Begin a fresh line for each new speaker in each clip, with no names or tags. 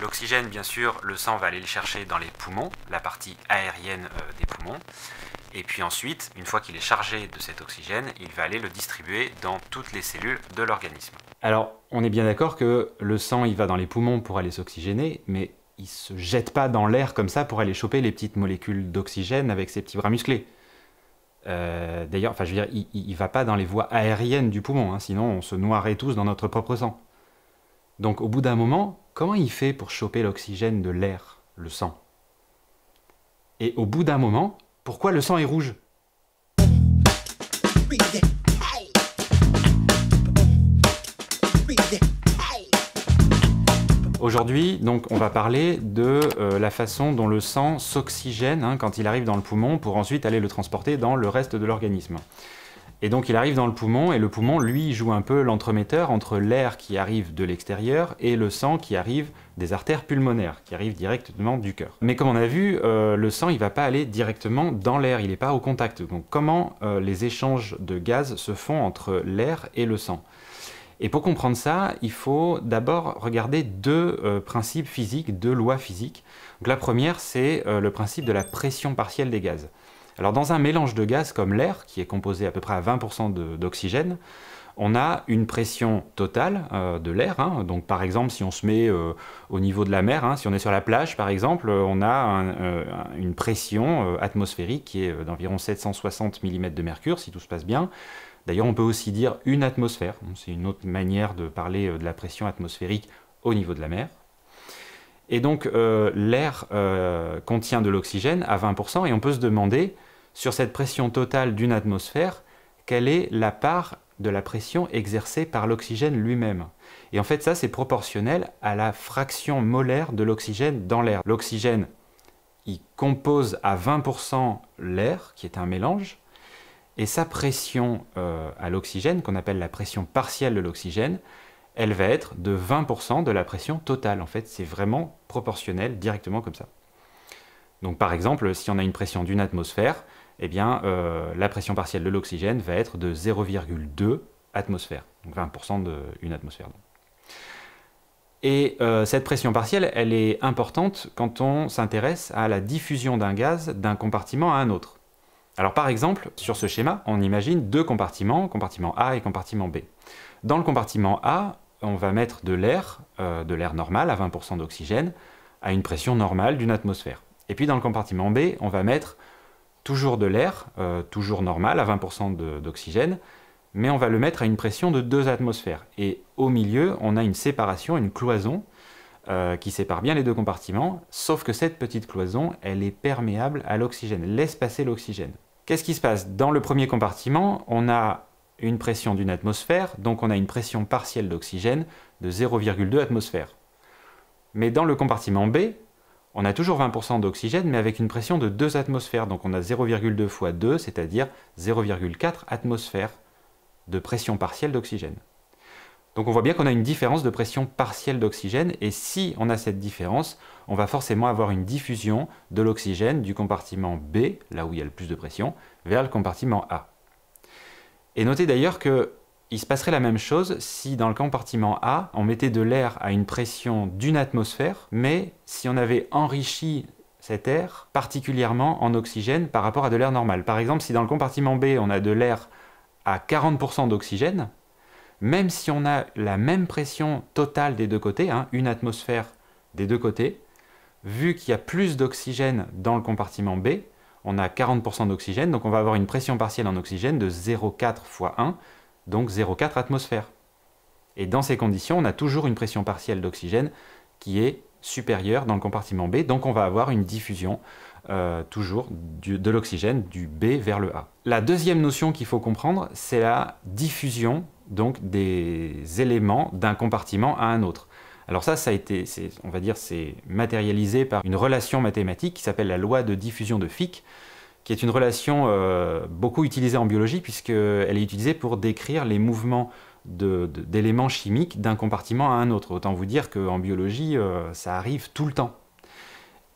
L'oxygène, bien sûr, le sang va aller le chercher dans les poumons, la partie aérienne des poumons. Et puis ensuite, une fois qu'il est chargé de cet oxygène, il va aller le distribuer dans toutes les cellules de l'organisme. Alors, on est bien d'accord que le sang, il va dans les poumons pour aller s'oxygéner, mais il ne se jette pas dans l'air comme ça pour aller choper les petites molécules d'oxygène avec ses petits bras musclés. D'ailleurs, enfin, je veux dire, il ne va pas dans les voies aériennes du poumon, hein, sinon on se noierait tous dans notre propre sang. Donc, au bout d'un moment, comment il fait pour choper l'oxygène de l'air, le sang? Et au bout d'un moment, pourquoi le sang est rouge? Aujourd'hui, donc, on va parler de la façon dont le sang s'oxygène hein, quand il arrive dans le poumon pour ensuite aller le transporter dans le reste de l'organisme. Et donc il arrive dans le poumon, et le poumon, lui, joue un peu l'entremetteur entre l'air qui arrive de l'extérieur et le sang qui arrive des artères pulmonaires, qui arrive directement du cœur. Mais comme on a vu, le sang, il ne va pas aller directement dans l'air, il n'est pas au contact. Donc comment les échanges de gaz se font entre l'air et le sang? Et pour comprendre ça, il faut d'abord regarder deux principes physiques, deux lois physiques. Donc la première, c'est le principe de la pression partielle des gaz. Alors dans un mélange de gaz comme l'air, qui est composé à peu près à 20% d'oxygène, on a une pression totale de l'air. Hein. Donc par exemple, si on se met au niveau de la mer, hein, si on est sur la plage par exemple, on a une pression atmosphérique qui est d'environ 760 mm de mercure, si tout se passe bien. D'ailleurs, on peut aussi dire une atmosphère. C'est une autre manière de parler de la pression atmosphérique au niveau de la mer. Et donc l'air contient de l'oxygène à 20%, et on peut se demander, sur cette pression totale d'une atmosphère, quelle est la part de la pression exercée par l'oxygène lui-même. Et en fait, ça, c'est proportionnel à la fraction molaire de l'oxygène dans l'air. L'oxygène, il compose à 20% l'air, qui est un mélange, et sa pression à l'oxygène, qu'on appelle la pression partielle de l'oxygène, elle va être de 20% de la pression totale. En fait, c'est vraiment proportionnel, directement comme ça. Donc par exemple, si on a une pression d'une atmosphère, eh bien, la pression partielle de l'oxygène va être de 0,2 atmosphères. Donc 20% d'une atmosphère. Et cette pression partielle, elle est importante quand on s'intéresse à la diffusion d'un gaz d'un compartiment à un autre. Alors par exemple, sur ce schéma, on imagine deux compartiments, compartiment A et compartiment B. Dans le compartiment A, on va mettre de l'air normal à 20% d'oxygène à une pression normale d'une atmosphère. Et puis dans le compartiment B, on va mettre toujours de l'air, toujours normal à 20% d'oxygène, mais on va le mettre à une pression de 2 atmosphères. Et au milieu, on a une séparation, une cloison qui sépare bien les deux compartiments, sauf que cette petite cloison, elle est perméable à l'oxygène, elle laisse passer l'oxygène. Qu'est-ce qui se passe? Dans le premier compartiment, on a une pression d'une atmosphère, donc on a une pression partielle d'oxygène de 0,2 atmosphère. Mais dans le compartiment B, on a toujours 20% d'oxygène, mais avec une pression de 2 atmosphères, donc on a 0,2 fois 2, c'est-à-dire 0,4 atmosphères de pression partielle d'oxygène. Donc on voit bien qu'on a une différence de pression partielle d'oxygène, et si on a cette différence, on va forcément avoir une diffusion de l'oxygène du compartiment B, là où il y a le plus de pression, vers le compartiment A. Et notez d'ailleurs qu'il se passerait la même chose si dans le compartiment A, on mettait de l'air à une pression d'une atmosphère, mais si on avait enrichi cet air particulièrement en oxygène par rapport à de l'air normal. Par exemple, si dans le compartiment B, on a de l'air à 40% d'oxygène, même si on a la même pression totale des deux côtés, hein, une atmosphère des deux côtés, vu qu'il y a plus d'oxygène dans le compartiment B, on a 40% d'oxygène, donc on va avoir une pression partielle en oxygène de 0,4 fois 1, donc 0,4 atmosphères. Et dans ces conditions, on a toujours une pression partielle d'oxygène qui est supérieure dans le compartiment B, donc on va avoir une diffusion toujours de l'oxygène du B vers le A. La deuxième notion qu'il faut comprendre, c'est la diffusion donc des éléments d'un compartiment à un autre. Alors ça a été, on va dire, c'est matérialisé par une relation mathématique qui s'appelle la loi de diffusion de Fick, qui est une relation beaucoup utilisée en biologie, puisqu'elle est utilisée pour décrire les mouvements d'éléments chimiques d'un compartiment à un autre. Autant vous dire qu'en biologie, ça arrive tout le temps.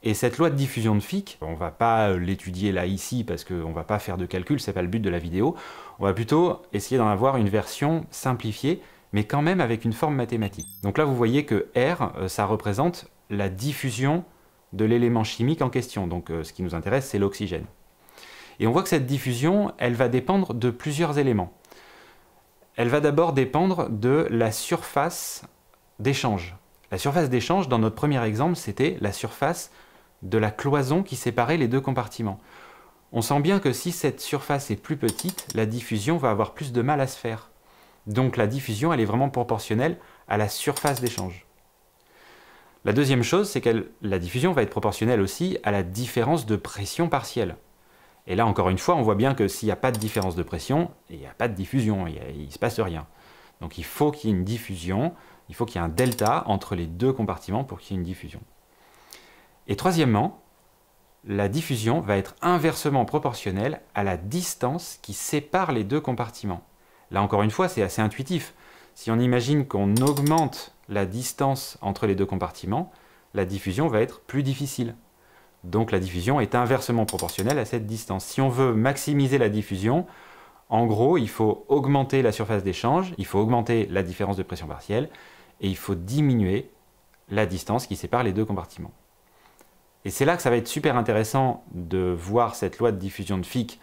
Et cette loi de diffusion de Fick, on ne va pas l'étudier là ici parce qu'on ne va pas faire de calcul, ce n'est pas le but de la vidéo. On va plutôt essayer d'en avoir une version simplifiée, mais quand même avec une forme mathématique. Donc là, vous voyez que R, ça représente la diffusion de l'élément chimique en question. Donc ce qui nous intéresse, c'est l'oxygène. Et on voit que cette diffusion, elle va dépendre de plusieurs éléments. Elle va d'abord dépendre de la surface d'échange. La surface d'échange, dans notre premier exemple, c'était la surface de la cloison qui séparait les deux compartiments. On sent bien que si cette surface est plus petite, la diffusion va avoir plus de mal à se faire. Donc la diffusion, elle est vraiment proportionnelle à la surface d'échange. La deuxième chose, c'est que la diffusion va être proportionnelle aussi à la différence de pression partielle. Et là, encore une fois, on voit bien que s'il n'y a pas de différence de pression, il n'y a pas de diffusion, il ne se passe rien. Donc il faut qu'il y ait une diffusion, il faut qu'il y ait un delta entre les deux compartiments pour qu'il y ait une diffusion. Et troisièmement, la diffusion va être inversement proportionnelle à la distance qui sépare les deux compartiments. Là, encore une fois, c'est assez intuitif. Si on imagine qu'on augmente la distance entre les deux compartiments, la diffusion va être plus difficile. Donc la diffusion est inversement proportionnelle à cette distance. Si on veut maximiser la diffusion, en gros, il faut augmenter la surface d'échange, il faut augmenter la différence de pression partielle, et il faut diminuer la distance qui sépare les deux compartiments. Et c'est là que ça va être super intéressant de voir cette loi de diffusion de Fick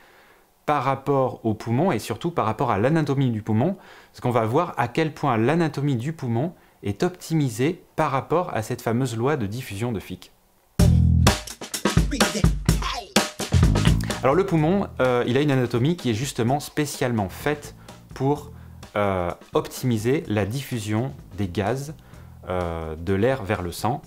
par rapport au poumon et surtout par rapport à l'anatomie du poumon, parce qu'on va voir à quel point l'anatomie du poumon est optimisée par rapport à cette fameuse loi de diffusion de Fick. Alors le poumon, il a une anatomie qui est justement spécialement faite pour optimiser la diffusion des gaz de l'air vers le sang,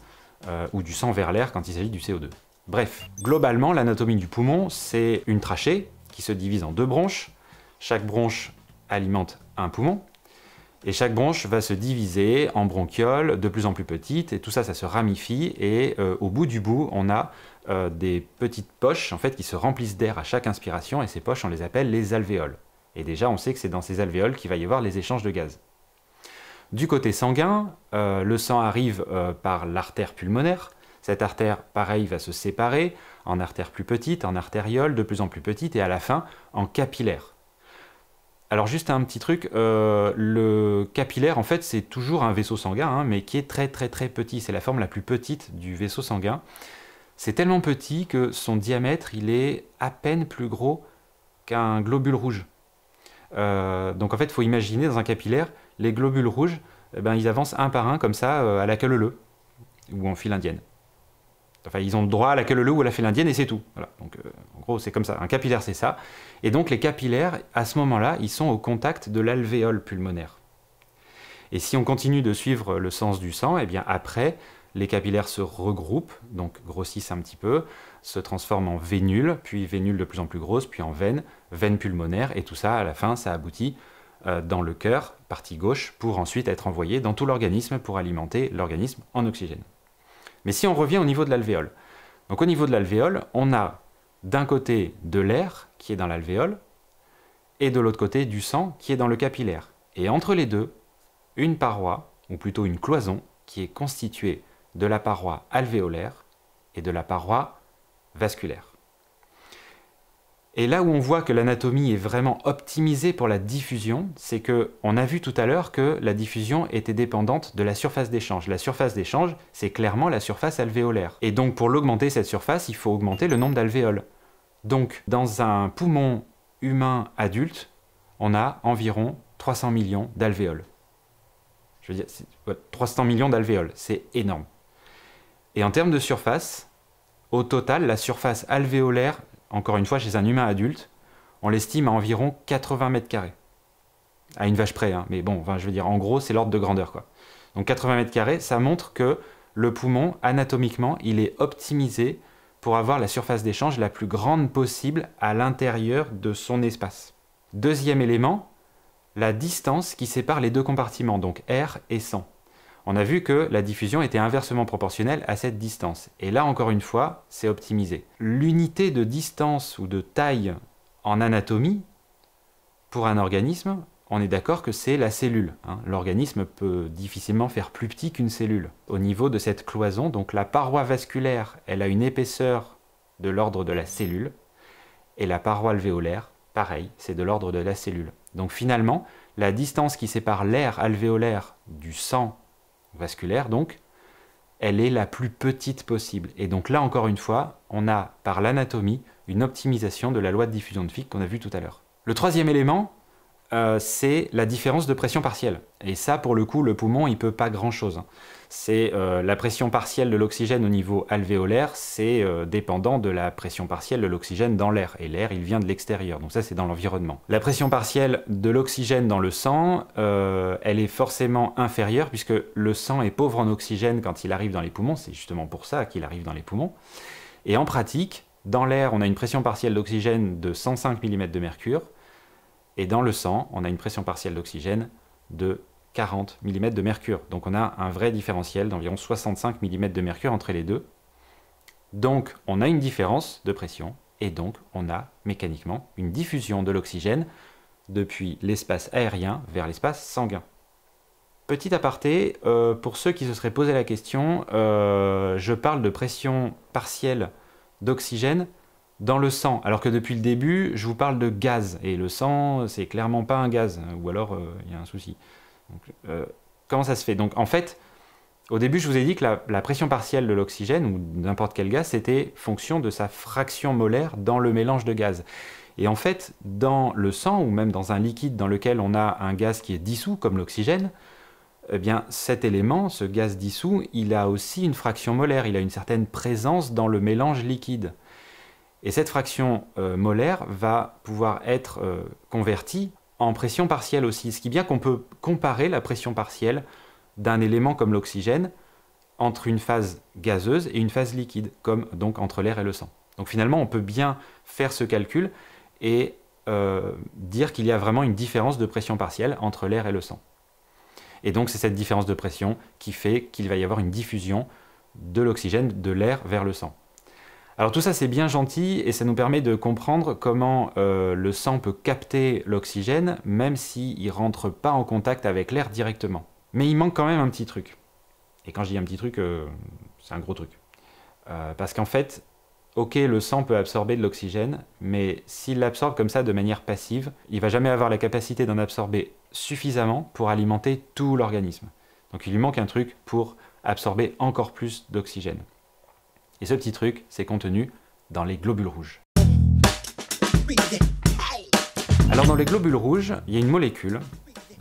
ou du sang vers l'air quand il s'agit du CO2. Bref, globalement, l'anatomie du poumon, c'est une trachée qui se divise en deux bronches. Chaque bronche alimente un poumon, et chaque bronche va se diviser en bronchioles de plus en plus petites, et tout ça, ça se ramifie, et au bout du bout, on a des petites poches en fait, qui se remplissent d'air à chaque inspiration, et ces poches, on les appelle les alvéoles. Et déjà, on sait que c'est dans ces alvéoles qu'il va y avoir les échanges de gaz. Du côté sanguin, le sang arrive par l'artère pulmonaire. Cette artère, pareil, va se séparer en artère plus petite, en artériole de plus en plus petite, et à la fin, en capillaire. Alors juste un petit truc, le capillaire, en fait, c'est toujours un vaisseau sanguin, hein, mais qui est très très très petit. C'est la forme la plus petite du vaisseau sanguin. C'est tellement petit que son diamètre, il est à peine plus gros qu'un globule rouge. Donc en fait, il faut imaginer dans un capillaire, les globules rouges, eh ben, ils avancent un par un comme ça à la queue leu ou en file indienne. Enfin, ils ont le droit à la queue leu ou à la file indienne et c'est tout. Voilà. Donc en gros, c'est comme ça. Un capillaire, c'est ça. Et donc les capillaires, à ce moment-là, ils sont au contact de l'alvéole pulmonaire. Et si on continue de suivre le sens du sang, eh bien après, les capillaires se regroupent, donc grossissent un petit peu, se transforment en vénules, puis vénules de plus en plus grosses, puis en veines, veines pulmonaires, et tout ça, à la fin, ça aboutit dans le cœur, partie gauche, pour ensuite être envoyé dans tout l'organisme pour alimenter l'organisme en oxygène. Mais si on revient au niveau de l'alvéole, donc au niveau de l'alvéole, on a d'un côté de l'air qui est dans l'alvéole, et de l'autre côté du sang qui est dans le capillaire. Et entre les deux, une paroi, ou plutôt une cloison, qui est constituée de la paroi alvéolaire et de la paroi vasculaire. Et là où on voit que l'anatomie est vraiment optimisée pour la diffusion, c'est qu'on a vu tout à l'heure que la diffusion était dépendante de la surface d'échange. La surface d'échange, c'est clairement la surface alvéolaire. Et donc pour l'augmenter, cette surface, il faut augmenter le nombre d'alvéoles. Donc dans un poumon humain adulte, on a environ 300 millions d'alvéoles. Je veux dire, 300 millions d'alvéoles, c'est énorme. Et en termes de surface, au total, la surface alvéolaire, encore une fois, chez un humain adulte, on l'estime à environ 80 mètres carrés. À une vache près, hein. Mais bon, enfin, je veux dire, en gros, c'est l'ordre de grandeur, quoi. Donc 80 mètres carrés, ça montre que le poumon, anatomiquement, il est optimisé pour avoir la surface d'échange la plus grande possible à l'intérieur de son espace. Deuxième élément, la distance qui sépare les deux compartiments, donc air et sang. On a vu que la diffusion était inversement proportionnelle à cette distance. Et là, encore une fois, c'est optimisé. L'unité de distance ou de taille en anatomie, pour un organisme, on est d'accord que c'est la cellule. Hein. L'organisme peut difficilement faire plus petit qu'une cellule. Au niveau de cette cloison, donc la paroi vasculaire, elle a une épaisseur de l'ordre de la cellule, et la paroi alvéolaire, pareil, c'est de l'ordre de la cellule. Donc finalement, la distance qui sépare l'air alvéolaire du sang vasculaire, donc, elle est la plus petite possible. Et donc là, encore une fois, on a, par l'anatomie, une optimisation de la loi de diffusion de Fick qu'on a vu tout à l'heure. Le troisième élément, c'est la différence de pression partielle. Et ça, pour le coup, le poumon, il ne peut pas grand-chose. C'est la pression partielle de l'oxygène au niveau alvéolaire, c'est dépendant de la pression partielle de l'oxygène dans l'air. Et l'air, il vient de l'extérieur, donc ça, c'est dans l'environnement. La pression partielle de l'oxygène dans le sang, elle est forcément inférieure, puisque le sang est pauvre en oxygène quand il arrive dans les poumons. C'est justement pour ça qu'il arrive dans les poumons. Et en pratique, dans l'air, on a une pression partielle d'oxygène de 105 mm de mercure. Et dans le sang, on a une pression partielle d'oxygène de 40 mm de mercure. Donc on a un vrai différentiel d'environ 65 mm de mercure entre les deux. Donc on a une différence de pression, et donc on a mécaniquement une diffusion de l'oxygène depuis l'espace aérien vers l'espace sanguin. Petit aparté, pour ceux qui se seraient posé la question, je parle de pression partielle d'oxygène dans le sang, alors que depuis le début, je vous parle de gaz, et le sang, c'est clairement pas un gaz, ou alors il y a un souci. Donc, comment ça se fait? Donc en fait, au début, je vous ai dit que la pression partielle de l'oxygène, ou n'importe quel gaz, c'était fonction de sa fraction molaire dans le mélange de gaz. Et en fait, dans le sang, ou même dans un liquide dans lequel on a un gaz qui est dissous, comme l'oxygène, eh bien, cet élément, ce gaz dissous, il a aussi une fraction molaire, il a une certaine présence dans le mélange liquide. Et cette fraction molaire va pouvoir être convertie en pression partielle aussi, ce qui est bien qu'on peut comparer la pression partielle d'un élément comme l'oxygène entre une phase gazeuse et une phase liquide, comme donc entre l'air et le sang. Donc finalement, on peut bien faire ce calcul et dire qu'il y a vraiment une différence de pression partielle entre l'air et le sang. Et donc c'est cette différence de pression qui fait qu'il va y avoir une diffusion de l'oxygène de l'air vers le sang. Alors tout ça c'est bien gentil et ça nous permet de comprendre comment le sang peut capter l'oxygène même s'il ne rentre pas en contact avec l'air directement. Mais il manque quand même un petit truc. Et quand je dis un petit truc, c'est un gros truc. Parce qu'en fait, ok, le sang peut absorber de l'oxygène, mais s'il l'absorbe comme ça de manière passive, il ne va jamais avoir la capacité d'en absorber suffisamment pour alimenter tout l'organisme. Donc il lui manque un truc pour absorber encore plus d'oxygène. Et ce petit truc, c'est contenu dans les globules rouges. Alors dans les globules rouges, il y a une molécule,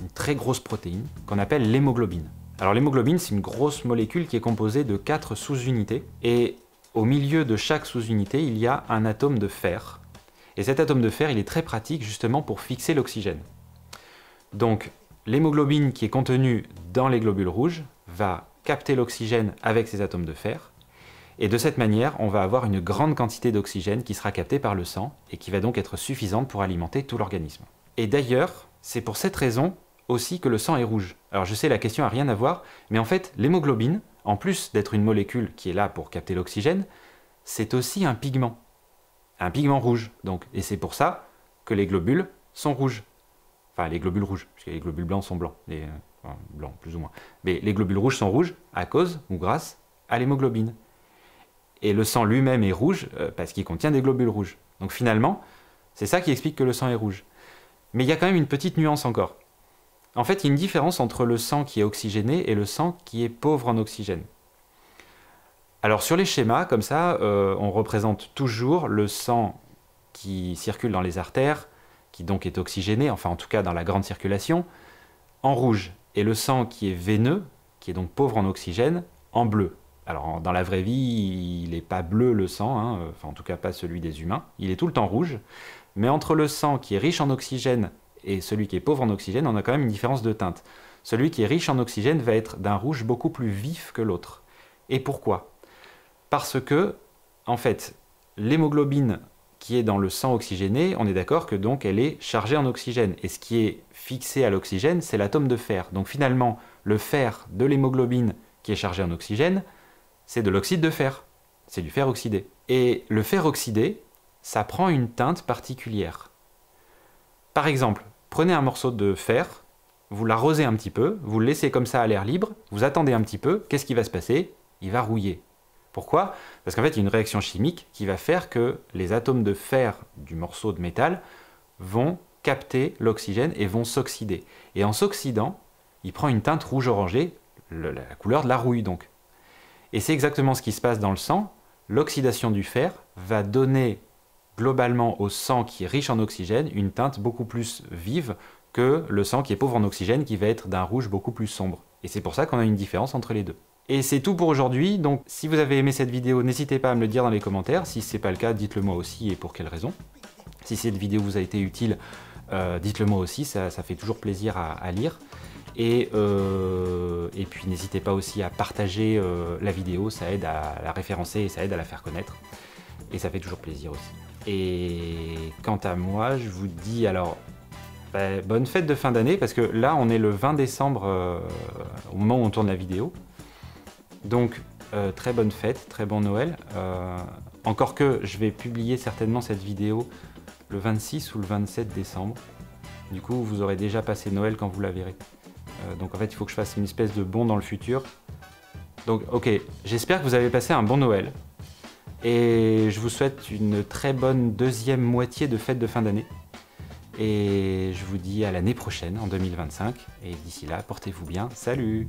une très grosse protéine, qu'on appelle l'hémoglobine. Alors l'hémoglobine, c'est une grosse molécule qui est composée de 4 sous-unités, et au milieu de chaque sous-unité, il y a un atome de fer. Et cet atome de fer, il est très pratique justement pour fixer l'oxygène. Donc l'hémoglobine qui est contenue dans les globules rouges va capter l'oxygène avec ces atomes de fer, et de cette manière, on va avoir une grande quantité d'oxygène qui sera captée par le sang et qui va donc être suffisante pour alimenter tout l'organisme. Et d'ailleurs, c'est pour cette raison aussi que le sang est rouge. Alors je sais, la question n'a rien à voir, mais en fait, l'hémoglobine, en plus d'être une molécule qui est là pour capter l'oxygène, c'est aussi un pigment rouge. Donc. Et c'est pour ça que les globules sont rouges. Enfin, les globules rouges, puisque les globules blancs sont blancs, blancs plus ou moins. Mais les globules rouges sont rouges à cause ou grâce à l'hémoglobine. Et le sang lui-même est rouge parce qu'il contient des globules rouges. Donc finalement, c'est ça qui explique que le sang est rouge. Mais il y a quand même une petite nuance encore. En fait, il y a une différence entre le sang qui est oxygéné et le sang qui est pauvre en oxygène. Alors sur les schémas, comme ça, on représente toujours le sang qui circule dans les artères, qui donc est oxygéné, enfin en tout cas dans la grande circulation, en rouge. Et le sang qui est veineux, qui est donc pauvre en oxygène, en bleu. Alors dans la vraie vie, il n'est pas bleu le sang, hein, enfin en tout cas pas celui des humains, il est tout le temps rouge, mais entre le sang qui est riche en oxygène et celui qui est pauvre en oxygène, on a quand même une différence de teinte. Celui qui est riche en oxygène va être d'un rouge beaucoup plus vif que l'autre. Et pourquoi? Parce que, en fait, l'hémoglobine qui est dans le sang oxygéné, on est d'accord que donc elle est chargée en oxygène, et ce qui est fixé à l'oxygène, c'est l'atome de fer. Donc finalement, le fer de l'hémoglobine qui est chargé en oxygène, c'est de l'oxyde de fer, c'est du fer oxydé. Et le fer oxydé, ça prend une teinte particulière. Par exemple, prenez un morceau de fer, vous l'arrosez un petit peu, vous le laissez comme ça à l'air libre, vous attendez un petit peu, qu'est-ce qui va se passer? Il va rouiller. Pourquoi? Parce qu'en fait, il y a une réaction chimique qui va faire que les atomes de fer du morceau de métal vont capter l'oxygène et vont s'oxyder. Et en s'oxydant, il prend une teinte rouge-orangé, la couleur de la rouille donc. Et c'est exactement ce qui se passe dans le sang. L'oxydation du fer va donner globalement au sang qui est riche en oxygène une teinte beaucoup plus vive que le sang qui est pauvre en oxygène, qui va être d'un rouge beaucoup plus sombre. Et c'est pour ça qu'on a une différence entre les deux. Et c'est tout pour aujourd'hui, donc si vous avez aimé cette vidéo, n'hésitez pas à me le dire dans les commentaires. Si ce n'est pas le cas, dites-le moi aussi et pour quelle raison. Si cette vidéo vous a été utile, dites-le moi aussi, ça fait toujours plaisir à lire. Et puis n'hésitez pas aussi à partager la vidéo, ça aide à la référencer et ça aide à la faire connaître. Et ça fait toujours plaisir aussi. Et quant à moi, je vous dis alors, bonne fête de fin d'année, parce que là on est le 20 décembre au moment où on tourne la vidéo. Donc très bonne fête, très bon Noël. Encore que je vais publier certainement cette vidéo le 26 ou le 27 décembre. Du coup vous aurez déjà passé Noël quand vous la verrez. Donc en fait il faut que je fasse une espèce de bond dans le futur. Donc ok, j'espère que vous avez passé un bon Noël. Et je vous souhaite une très bonne deuxième moitié de fête de fin d'année. Et je vous dis à l'année prochaine, en 2025. Et d'ici là, portez-vous bien. Salut!